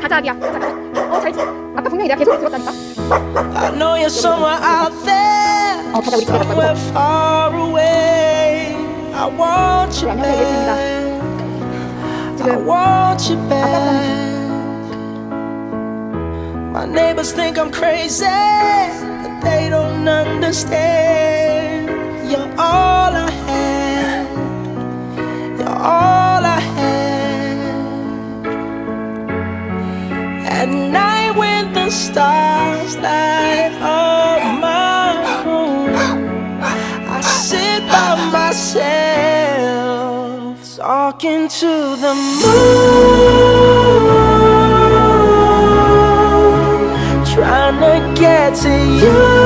가자 아기야. 가자. 잘했지. 아까 분명히 내가 계속 들었다니까. I know you're somewhere out there, 가자 우리 집에 갔다 somewhere 오자. far away. I want you 안녕하세요, 예수입니다. back. I 지금 want you back. 아까보다는 My neighbors think I'm crazy, but they don't understand. You're all I had. You're all I had. At night when the stars light up my room, I sit by myself talking to the moon, trying to get to you.